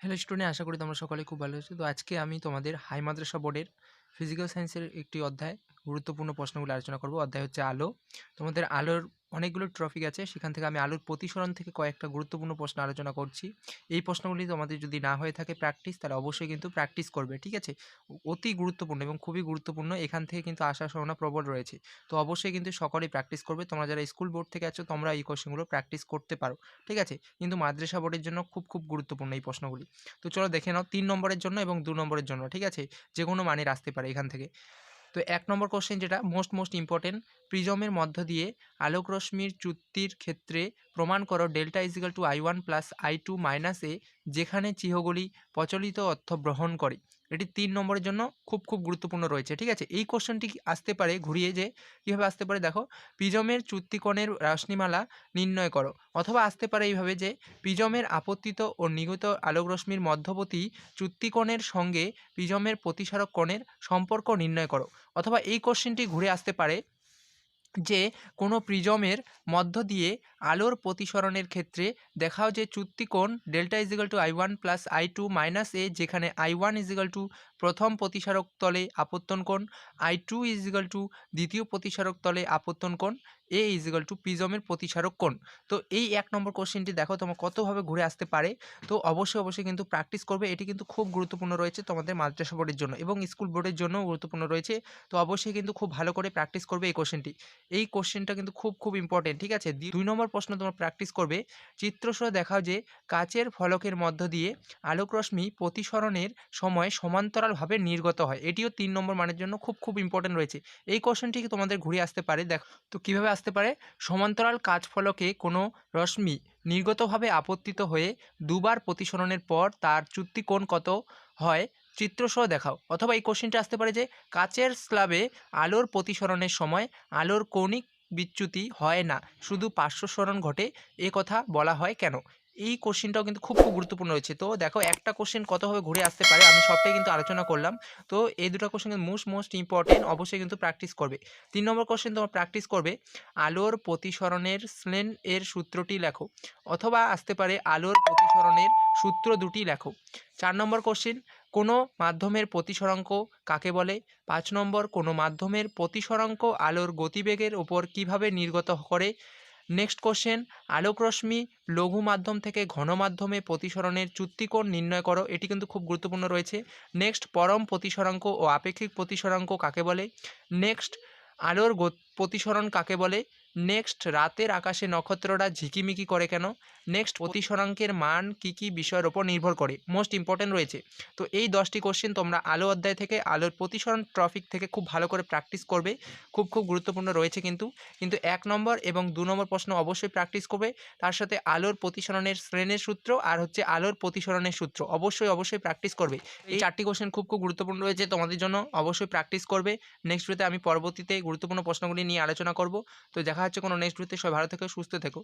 Hello student, আশা করি তোমরা সকলে খুব ভালো আছো। তো আজকে আমি তোমাদের হাই মাদ্রাসা বোর্ডের ফিজিক্যাল সায়েন্সের একটি অধ্যায় গুরুত্বপূর্ণ প্রশ্নগুলো আলোচনা করব। অধ্যায় হচ্ছে আলো। তোমাদের আলোর অনেকগুলো টপিক আছে, সেখান থেকে আমি আলোর প্রতিসরণ থেকে কয়েকটা গুরুত্বপূর্ণ প্রশ্ন আলোচনা করছি। এই প্রশ্নগুলি তোমাদের যদি না হয়ে থাকে প্র্যাকটিস, তাহলে অবশ্যই কিন্তু প্র্যাকটিস করবে, ঠিক আছে? অতি গুরুত্বপূর্ণ এবং খুবই গুরুত্বপূর্ণ, এখান থেকে কিন্তু আসার সম্ভাবনা প্রবল রয়েছে। তো অবশ্যই কিন্তু সকলেই প্র্যাকটিস করবে। তোমরা যারা স্কুল বোর্ড থেকে আছো তোমরা এই কোশ্চেনগুলো প্র্যাকটিস করতে পারো, ঠিক আছে? কিন্তু মাদ্রাসা বোর্ডের জন্য খুব গুরুত্বপূর্ণ এই প্রশ্নগুলি। তো চলো দেখে নাও ৩ নম্বরের জন্য এবং ২ নম্বরের জন্য, ঠিক আছে? যেকোনো মানের আসতে পারে এখান থেকে। তো ১ নম্বর কোশ্চেন যেটা মোস্ট ইম্পর্টেন্ট, প্রিজমের মধ্য দিয়ে আলোক রশ্মির চ্যুতির ক্ষেত্রে প্রমাণ করো delta is equal to I1 plus I2 minus A, যেখানে চিহ্নগুলি প্রচলিত অর্থ গ্রহণ করে। এটি ৩ নম্বরের জন্য খুব গুরুত্বপূর্ণ রয়েছে, ঠিক আছে? এই কোশ্চেনটি আসতে পারে ঘুরিয়ে, যে কীভাবে আসতে পারে দেখো, প্রিজমের চ্যুতিকোণের রশ্মিমালা নির্ণয় করো। অথবা আসতে পারে এইভাবে, যে প্রিজমের আপতিত ও নিগত আলোকরশ্মির মধ্যবর্তী চ্যুতিকোণের সঙ্গে প্রিজমের প্রতিসারক কোণের সম্পর্ক নির্ণয় করো। অথবা এই কোশ্চেনটি ঘুরে আসতে পারে যে কোনো প্রিজমের মধ্য দিয়ে আলোর প্রতিসরণের ক্ষেত্রে দেখাও যে চ্যুতিকোণ delta is equal to I1 plus I2 minus A, যেখানে I1 ইজিক্যাল টু প্রথম প্রতিসারক তলে আপত্তন কোণ, I2 ইজিক্যাল টু দ্বিতীয় প্রতিসারক তলে আপত্তন কোণ, এ ইজিক্যাল টু প্রিজমের প্রতিসারক কোণ। তো এই ১ নম্বর কোশ্চেনটি দেখো তোমার কতভাবে ঘুরে আসতে পারে। তো অবশ্যই কিন্তু প্র্যাকটিস করবে। এটি কিন্তু খুব গুরুত্বপূর্ণ রয়েছে তোমাদের মাদ্রাসা বোর্ডের জন্য এবং স্কুল বোর্ডের জন্যও গুরুত্বপূর্ণ রয়েছে। তো অবশ্যই কিন্তু খুব ভালো করে প্র্যাকটিস করবে এই কোশ্চেনটি। এই কোশ্চেনটা কিন্তু খুব ইম্পর্টেন্ট, ঠিক আছে? ২ নম্বর প্রশ্ন তোমরা প্র্যাকটিস করবে। চিত্রসহ দেখাও যে কাচের ফলকের মধ্য দিয়ে আলোকরশ্মি প্রতিসরণের সময় সমান্তরালভাবে নির্গত হয়। এটিও ৩ নম্বর মানের জন্য খুব ইম্পর্টেন্ট রয়েছে। এই কোশ্চেনটি তোমাদের ঘুরে আসতে পারে। দেখো তো কীভাবে আসতে পারে, সমান্তরাল কাচ ফলকে কোনো রশ্মি নির্গতভাবে আপত্তিত হয়ে দুবার প্রতিসরণের পর তার চ্যুতিকোণ কত হয় চিত্রসহ দেখাও। অথবা এই কোশ্চেনটা আসতে পারে যে কাচের স্ল্যাবে আলোর প্রতিসরণের সময় আলোর কৌণিক বিচ্যুতি হয় না, শুধু পার্শ্বসরণ ঘটে, এ কথা বলা হয় কেন? এই কোশ্চেনটাও কিন্তু খুব গুরুত্বপূর্ণ রয়েছে। তো দেখো একটা কোশ্চেন কতভাবে ঘুরে আসতে পারে, আমি সবটাই কিন্তু আলোচনা করলাম। তো এই দুটো কোশ্চেন কিন্তু মোস্ট ইম্পর্টেন্ট, অবশ্যই কিন্তু প্র্যাকটিস করবে। ৩ নম্বর কোশ্চেন তোমরা প্র্যাকটিস করবে, আলোর প্রতিসরণের স্নেল এর সূত্রটি লেখো। অথবা আসতে পারে আলোর প্রতিসরণের সূত্র দুটি লেখো। ৪ নম্বর কোশ্চেন, কোনো মাধ্যমের প্রতিসরাঙ্ক কাকে বলে? ৫ নম্বর, কোনো মাধ্যমের প্রতিসরাঙ্ক আলোর গতিবেগের ওপর কীভাবে নির্গত করে? নেক্সট কোশ্চেন, আলোকরশ্মি লঘু মাধ্যম থেকে ঘন মাধ্যমে প্রতিসরণের চ্যুতিকোণ নির্ণয় করো। এটি কিন্তু খুব গুরুত্বপূর্ণ রয়েছে। নেক্সট, পরম প্রতিসরাঙ্ক ও আপেক্ষিক প্রতিসরাঙ্ক কাকে বলে? নেক্সট, আলোর প্রতিসরণ কাকে বলে? নেক্সট, রাতের আকাশে নক্ষত্ররা ঝিকিমিকি করে কেন? নেক্সট, প্রতিসরাঙ্কের মান কী বিষয়ের ওপর নির্ভর করে? মোস্ট ইম্পর্টেন্ট রয়েছে। তো এই 10টি কোশ্চেন তোমরা আলো অধ্যায় থেকে, আলোর প্রতিসরণ টপিক থেকে খুব ভালো করে প্র্যাকটিস করবে। খুব গুরুত্বপূর্ণ রয়েছে কিন্তু ১ নম্বর এবং ২ নম্বর প্রশ্ন অবশ্যই প্র্যাকটিস করবে। তার সাথে আলোর প্রতিসরণের শ্রেণীর সূত্র আর হচ্ছে আলোর প্রতিসরণের সূত্র অবশ্যই প্র্যাকটিস করবে। এই 4টি কোশ্চেন খুব গুরুত্বপূর্ণ রয়েছে তোমাদের জন্য, অবশ্যই প্র্যাকটিস করবে। নেক্সট ভিডিওতে আমি পরবর্তীতে গুরুত্বপূর্ণ প্রশ্নগুলি নিয়ে আলোচনা করব। তো দেখা হচ্ছে কোনো নেক্সট ভিডিওতে। সবাই ভালো থেকো, সুস্থ থেকো।